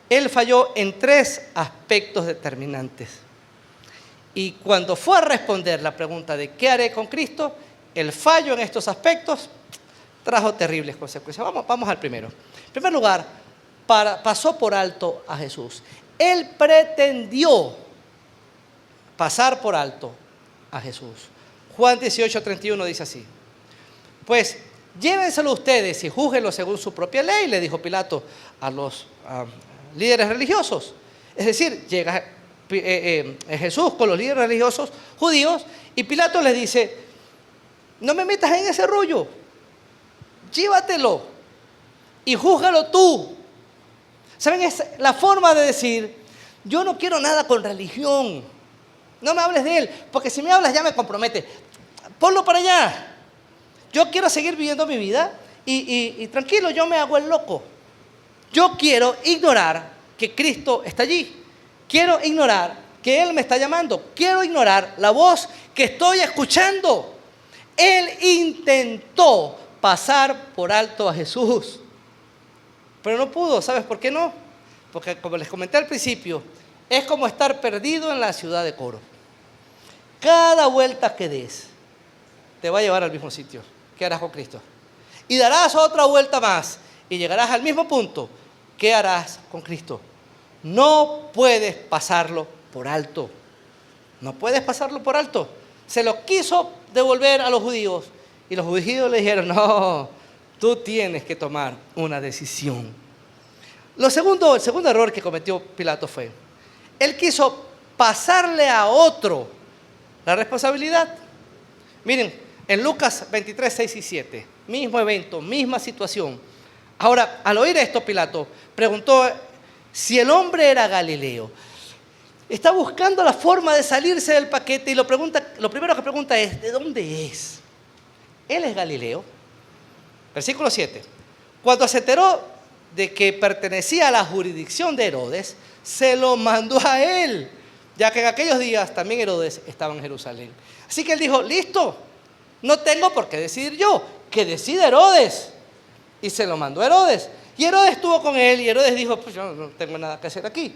Él falló en 3 aspectos determinantes. Y cuando fue a responder la pregunta de ¿qué haré con Cristo?, el fallo en estos aspectos trajo terribles consecuencias. Vamos al primero. En primer lugar, pasó por alto a Jesús. Él pretendió pasar por alto a Jesús. Juan 18:31 dice así: pues llévenselo ustedes y júzguenlo según su propia ley, le dijo Pilato a los líderes religiosos. Es decir, llega Jesús con los líderes religiosos judíos y Pilato les dice: no me metas en ese rollo, llévatelo y júzgalo tú. ¿Saben? Es la forma de decir: yo no quiero nada con religión, no me hables de él, porque si me hablas ya me compromete, ponlo para allá. Yo quiero seguir viviendo mi vida y tranquilo, yo me hago el loco. Yo quiero ignorar que Cristo está allí. Quiero ignorar que Él me está llamando. Quiero ignorar la voz que estoy escuchando. Él intentó pasar por alto a Jesús, pero no pudo. ¿Sabes por qué no? Porque, como les comenté al principio, es como estar perdido en la ciudad de Coro. Cada vuelta que des te va a llevar al mismo sitio. ¿Qué harás con Cristo? Y darás otra vuelta más y llegarás al mismo punto. ¿Qué harás con Cristo? No puedes pasarlo por alto. No puedes pasarlo por alto. Se lo quiso devolver a los judíos y los judíos le dijeron: no, tú tienes que tomar una decisión. El segundo error que cometió Pilato fue: él quiso pasarle a otro la responsabilidad. Miren, en Lucas 23, 6 y 7, mismo evento, misma situación. Ahora, al oír esto, Pilato preguntó si el hombre era Galileo. Está buscando la forma de salirse del paquete y lo primero que pregunta es: ¿de dónde es? Él es Galileo. Versículo 7. Cuando se enteró de que pertenecía a la jurisdicción de Herodes, se lo mandó a él, ya que en aquellos días también Herodes estaba en Jerusalén. Así que él dijo: listo, no tengo por qué decidir yo, que decida Herodes. Y se lo mandó a Herodes. Y Herodes estuvo con él y Herodes dijo: pues yo no tengo nada que hacer aquí.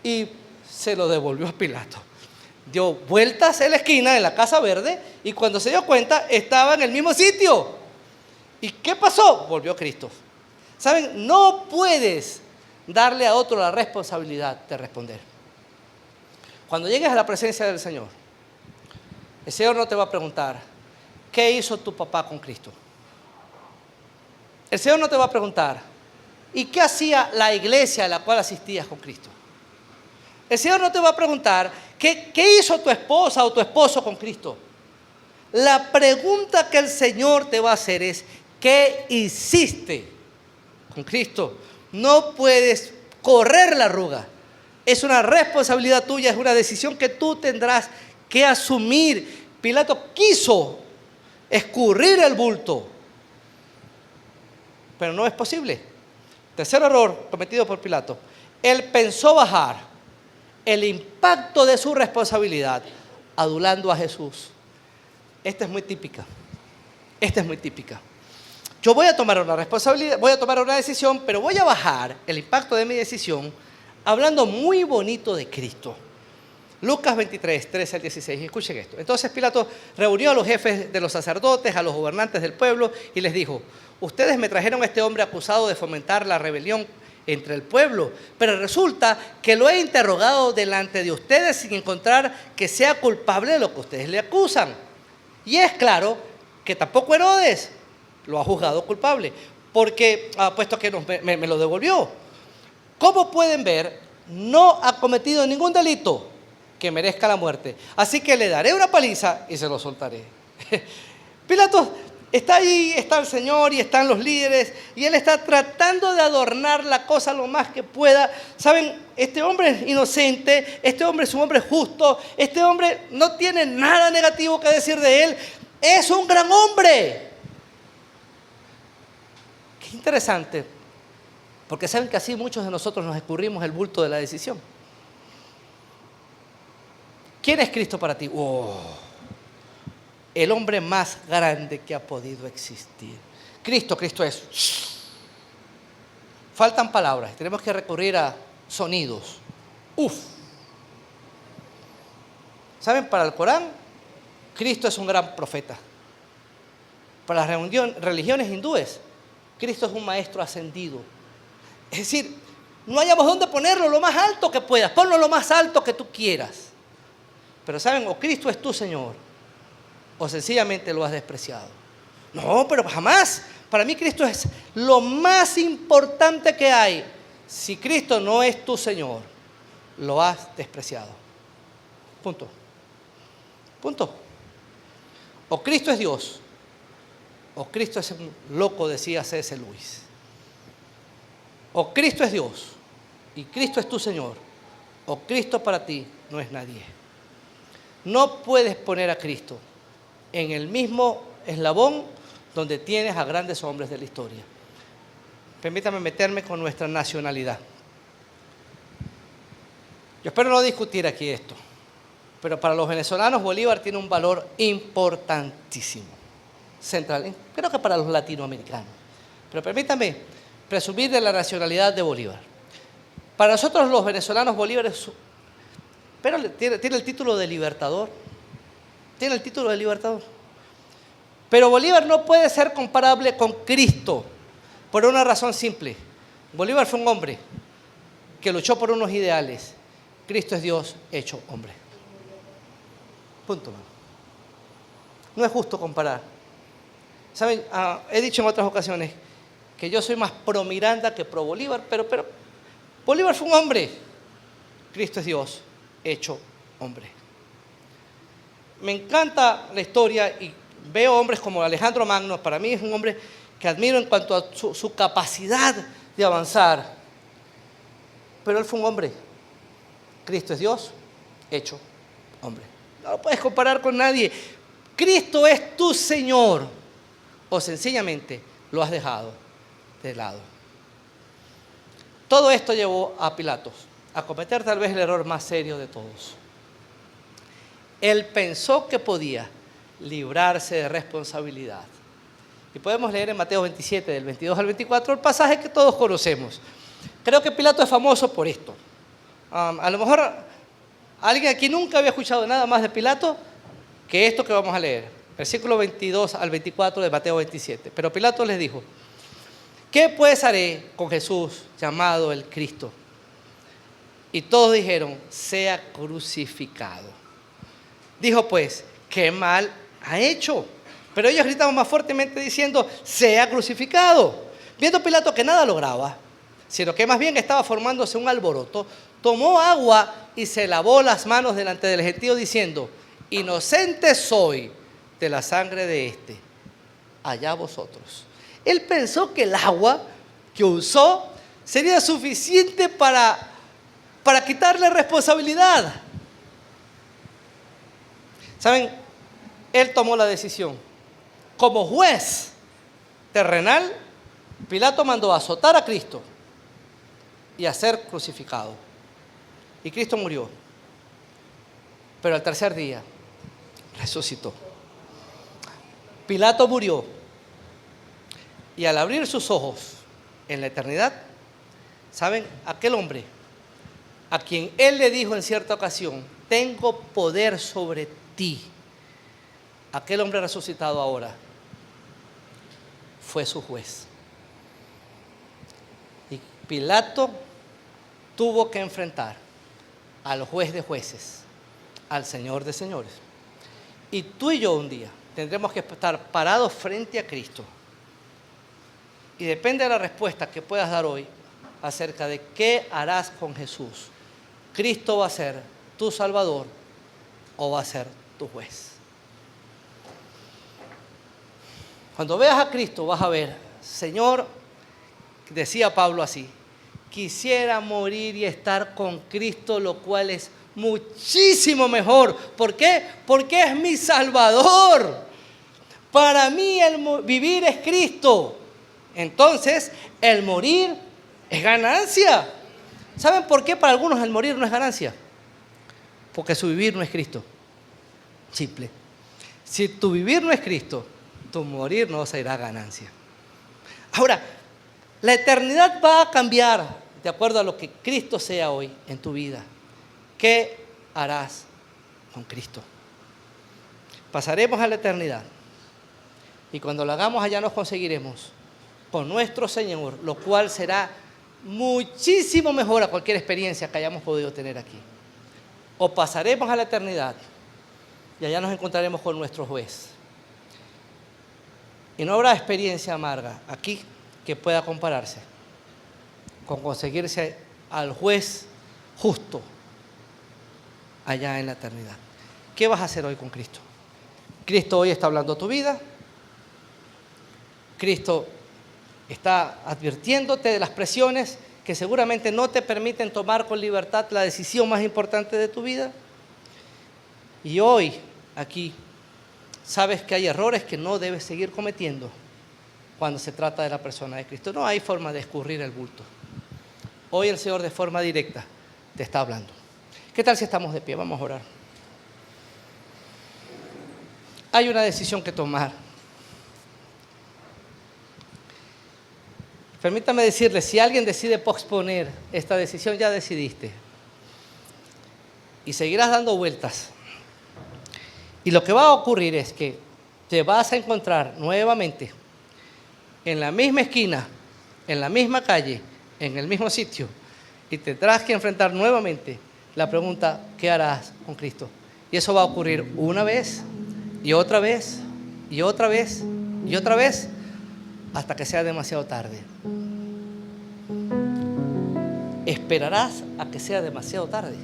Y se lo devolvió a Pilato. Dio vueltas en la esquina de la Casa Verde y cuando se dio cuenta estaba en el mismo sitio. ¿Y qué pasó? Volvió Cristo. ¿Saben? No puedes darle a otro la responsabilidad de responder. Cuando llegues a la presencia del Señor, el Señor no te va a preguntar: ¿qué hizo tu papá con Cristo? El Señor no te va a preguntar: ¿y qué hacía la iglesia a la cual asistías con Cristo? El Señor no te va a preguntar: ¿qué hizo tu esposa o tu esposo con Cristo? La pregunta que el Señor te va a hacer es: ¿qué hiciste con Cristo? No puedes correr la arruga. Es una responsabilidad tuya, es una decisión que tú tendrás que asumir. Pilato quiso escurrir el bulto, pero no es posible. Tercer error cometido por Pilato: él pensó bajar el impacto de su responsabilidad adulando a Jesús. Esta es muy típica. Yo voy a tomar una responsabilidad, voy a tomar una decisión, pero voy a bajar el impacto de mi decisión hablando muy bonito de Cristo. Lucas 23, 13 al 16, escuchen esto. Entonces Pilato reunió a los jefes de los sacerdotes, a los gobernantes del pueblo y les dijo: ustedes me trajeron a este hombre acusado de fomentar la rebelión entre el pueblo, pero resulta que lo he interrogado delante de ustedes sin encontrar que sea culpable de lo que ustedes le acusan. Y es claro que tampoco Herodes lo ha juzgado culpable, porque puesto que me lo devolvió. Como pueden ver, no ha cometido ningún delito que merezca la muerte. Así que le daré una paliza y se lo soltaré. Pilato está ahí, está el Señor y están los líderes y él está tratando de adornar la cosa lo más que pueda. ¿Saben? Este hombre es inocente, este hombre es un hombre justo, este hombre no tiene nada negativo que decir de él. Es un gran hombre. Qué interesante, porque saben que así muchos de nosotros nos escurrimos el bulto de la decisión. ¿Quién es Cristo para ti? El hombre más grande que ha podido existir. Cristo es. Faltan palabras. Tenemos que recurrir a sonidos. Uf. ¿Saben? Para el Corán, Cristo es un gran profeta. Para las religiones hindúes, Cristo es un maestro ascendido. Es decir, no hayamos dónde ponerlo lo más alto que puedas. Ponlo lo más alto que tú quieras. Pero ¿saben? O Cristo es tu Señor, o sencillamente lo has despreciado. No, pero jamás. Para mí Cristo es lo más importante que hay. Si Cristo no es tu Señor, lo has despreciado. Punto. Punto. O Cristo es Dios, o Cristo es un loco, decía C.S. Lewis. O Cristo es Dios y Cristo es tu Señor, o Cristo para ti no es nadie. No puedes poner a Cristo en el mismo eslabón donde tienes a grandes hombres de la historia. Permítame meterme con nuestra nacionalidad. Yo espero no discutir aquí esto, pero para los venezolanos Bolívar tiene un valor importantísimo, central, creo que para los latinoamericanos. Pero permítame presumir de la nacionalidad de Bolívar. Para nosotros los venezolanos Bolívar es, pero tiene el título de libertador, tiene el título de libertador. Pero Bolívar no puede ser comparable con Cristo por una razón simple. Bolívar fue un hombre que luchó por unos ideales. Cristo es Dios hecho hombre. Punto. No es justo comparar. ¿Saben? He dicho en otras ocasiones que yo soy más pro Miranda que pro Bolívar, pero Bolívar fue un hombre. Cristo es Dios hecho hombre. Me encanta la historia y veo hombres como Alejandro Magno. Para mí es un hombre que admiro en cuanto a su capacidad de avanzar. Pero él fue un hombre. Cristo es Dios hecho hombre. No lo puedes comparar con nadie. Cristo es tu Señor. O sencillamente lo has dejado de lado. Todo esto llevó a Pilatos a cometer tal vez el error más serio de todos. Él pensó que podía librarse de responsabilidad. Y podemos leer en Mateo 27, del 22 al 24, el pasaje que todos conocemos. Creo que Pilato es famoso por esto. A lo mejor alguien aquí nunca había escuchado nada más de Pilato que esto que vamos a leer. Versículo 22 al 24 de Mateo 27. Pero Pilato les dijo: ¿qué pues haré con Jesús llamado el Cristo? Y todos dijeron: sea crucificado. Dijo pues: ¿qué mal ha hecho? Pero ellos gritaban más fuertemente diciendo: sea crucificado. Viendo Pilato que nada lograba, sino que más bien estaba formándose un alboroto, tomó agua y se lavó las manos delante del gentío diciendo: inocente soy de la sangre de este, allá vosotros. Él pensó que el agua que usó sería suficiente para quitarle responsabilidad. ¿Saben? Él tomó la decisión. Como juez terrenal, Pilato mandó a azotar a Cristo y a ser crucificado. Y Cristo murió. Pero al tercer día resucitó. Pilato murió. Y al abrir sus ojos en la eternidad, ¿saben? Aquel hombre a quien él le dijo en cierta ocasión: tengo poder sobre ti. Aquel hombre resucitado ahora fue su juez. Y Pilato tuvo que enfrentar al juez de jueces, al Señor de señores. Y tú y yo un día tendremos que estar parados frente a Cristo. Y depende de la respuesta que puedas dar hoy acerca de qué harás con Jesús. ¿Cristo va a ser tu Salvador o va a ser tu juez? Cuando veas a Cristo vas a ver: Señor, decía Pablo así, quisiera morir y estar con Cristo, lo cual es muchísimo mejor. ¿Por qué? Porque es mi Salvador. Para mí el vivir es Cristo. Entonces, el morir es ganancia. ¿Saben por qué para algunos el morir no es ganancia? Porque su vivir no es Cristo. Simple. Si tu vivir no es Cristo, tu morir no será ganancia. Ahora, la eternidad va a cambiar de acuerdo a lo que Cristo sea hoy en tu vida. ¿Qué harás con Cristo? Pasaremos a la eternidad y cuando lo hagamos allá nos conseguiremos con nuestro Señor, lo cual será muchísimo mejor a cualquier experiencia que hayamos podido tener aquí. O pasaremos a la eternidad y allá nos encontraremos con nuestro juez. Y no habrá experiencia amarga aquí que pueda compararse con conseguirse al juez justo allá en la eternidad. ¿Qué vas a hacer hoy con Cristo? Cristo hoy está hablando tu vida. Cristo está advirtiéndote de las presiones que seguramente no te permiten tomar con libertad la decisión más importante de tu vida. Y hoy, aquí, sabes que hay errores que no debes seguir cometiendo cuando se trata de la persona de Cristo. No hay forma de escurrir el bulto. Hoy el Señor de forma directa te está hablando. ¿Qué tal si estamos de pie? Vamos a orar. Hay una decisión que tomar. Permítame decirle, si alguien decide posponer esta decisión, ya decidiste. Y seguirás dando vueltas. Y lo que va a ocurrir es que te vas a encontrar nuevamente en la misma esquina, en la misma calle, en el mismo sitio. Y tendrás que enfrentar nuevamente la pregunta, ¿qué harás con Cristo? Y eso va a ocurrir una vez, y otra vez, y otra vez, y otra vez, hasta que sea demasiado tarde. ¿Esperarás a que sea demasiado tarde?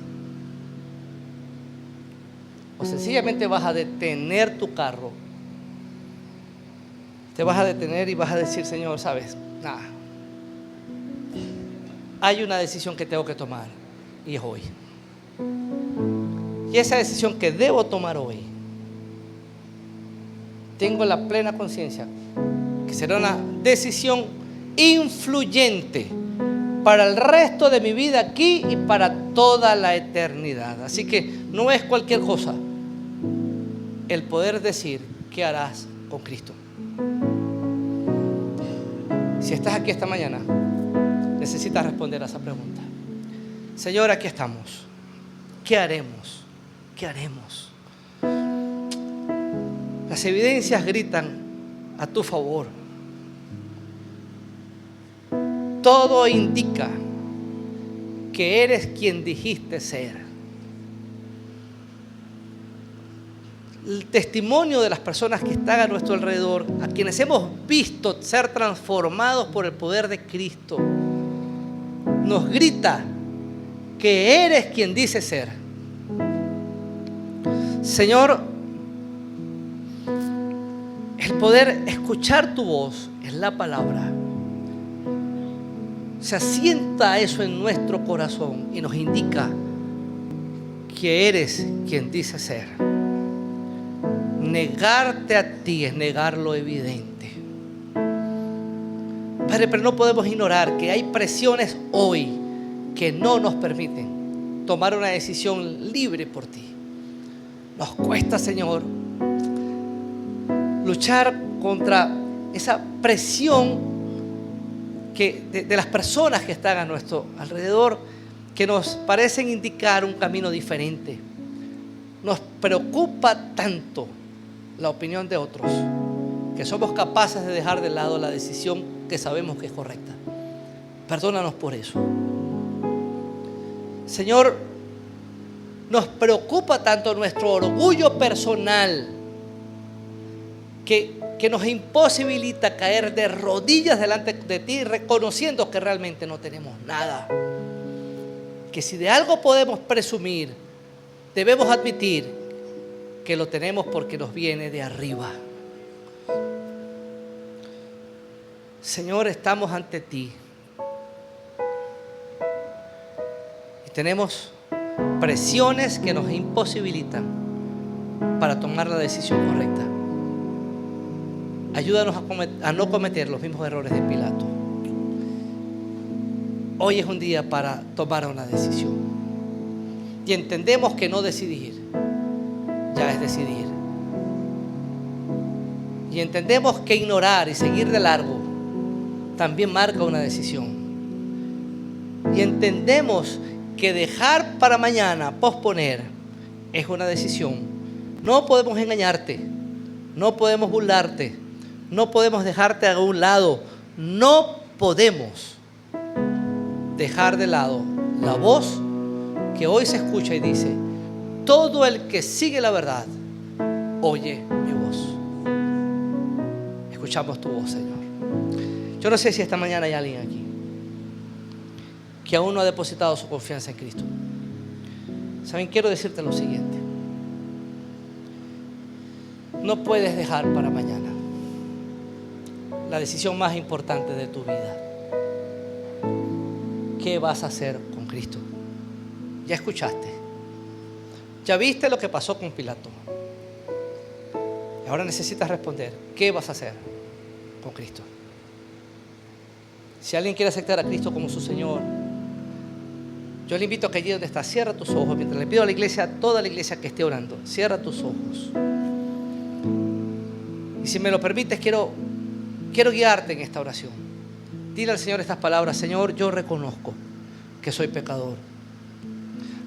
O sencillamente vas a detener tu carro. Te vas a detener y vas a decir, Señor, ¿sabes? Nada. Hay una decisión que tengo que tomar y es hoy. Y esa decisión que debo tomar hoy, tengo la plena conciencia que será una decisión influyente para el resto de mi vida aquí y para toda la eternidad. Así que no es cualquier cosa el poder decir qué harás con Cristo. Si estás aquí esta mañana, necesitas responder a esa pregunta. Señor, aquí estamos. ¿Qué haremos? ¿Qué haremos? Las evidencias gritan a tu favor. Todo indica que eres quien dijiste ser. El testimonio de las personas que están a nuestro alrededor, a quienes hemos visto ser transformados por el poder de Cristo, nos grita que eres quien dice ser. Señor, el poder escuchar tu voz en la palabra, se asienta eso en nuestro corazón y nos indica que eres quien dice ser. Negarte a ti es negar lo evidente. Padre, pero no podemos ignorar que hay presiones hoy que no nos permiten tomar una decisión libre por ti. Nos cuesta, Señor, luchar contra esa presión de las personas que están a nuestro alrededor, que nos parecen indicar un camino diferente. Nos preocupa tanto la opinión de otros que somos capaces de dejar de lado la decisión que sabemos que es correcta. Perdónanos por eso. Señor, nos preocupa tanto nuestro orgullo personal que nos imposibilita caer de rodillas delante de ti, reconociendo que realmente no tenemos nada. Que si de algo podemos presumir, debemos admitir que lo tenemos porque nos viene de arriba. Señor, estamos ante ti y tenemos presiones que nos imposibilitan para tomar la decisión correcta. Ayúdanos a no cometer los mismos errores de Pilato. Hoy es un día para tomar una decisión. Y entendemos que no decidir ya es decidir. Y entendemos que ignorar y seguir de largo también marca una decisión. y entendemos que dejar para mañana, posponer, es una decisión. No podemos engañarte, no podemos burlarte, no podemos dejarte a un lado, no podemos dejar de lado la voz que hoy se escucha y dice: todo el que sigue la verdad, oye mi voz. Escuchamos tu voz, Señor. Yo no sé si esta mañana hay alguien aquí que aún no ha depositado su confianza en Cristo. ¿Saben? Quiero decirte lo siguiente: no puedes dejar para mañana la decisión más importante de tu vida. ¿Qué vas a hacer con Cristo? Ya escuchaste, ya viste lo que pasó con Pilato. Ahora necesitas responder: ¿qué vas a hacer con Cristo? Si alguien quiere aceptar a Cristo como su Señor, yo le invito a que allí donde está, cierra tus ojos, mientras le pido a la iglesia, a toda la iglesia que esté orando, cierra tus ojos. Y si me lo permites, quiero guiarte en esta oración. Dile al Señor estas palabras: Señor, yo reconozco que soy pecador.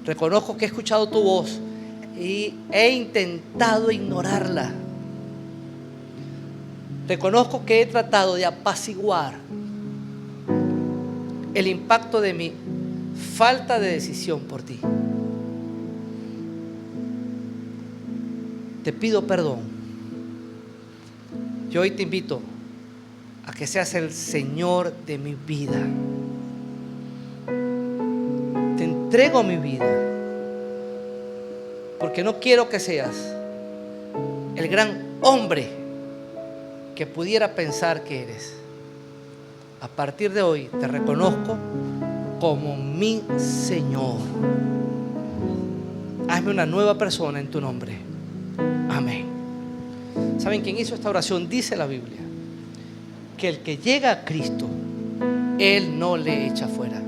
Reconozco que he escuchado tu voz y he intentado ignorarla. Reconozco que he tratado de apaciguar el impacto de mi falta de decisión por ti. Te pido perdón. Yo hoy te invito a que seas el Señor de mi vida. Te entrego mi vida, porque no quiero que seas el gran hombre que pudiera pensar que eres. A partir de hoy te reconozco como mi Señor. Hazme una nueva persona en tu nombre. Amén. ¿Saben quién hizo esta oración? Dice la Biblia que el que llega a Cristo, Él no le echa fuera.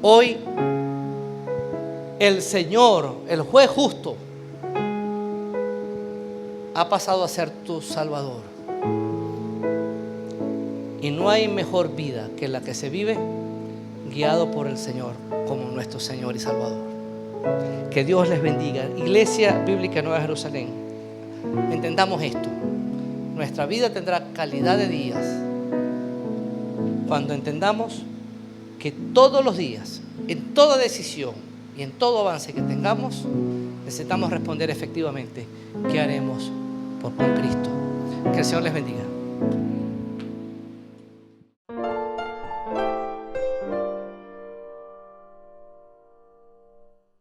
Hoy el Señor, el juez justo, ha pasado a ser tu Salvador. Y no hay mejor vida que la que se vive guiado por el Señor como nuestro Señor y Salvador. Que Dios les bendiga. Iglesia Bíblica Nueva Jerusalén, entendamos esto: nuestra vida tendrá calidad de días cuando entendamos que todos los días, en toda decisión y en todo avance que tengamos, necesitamos responder efectivamente: ¿qué haremos con Cristo? Que el Señor les bendiga.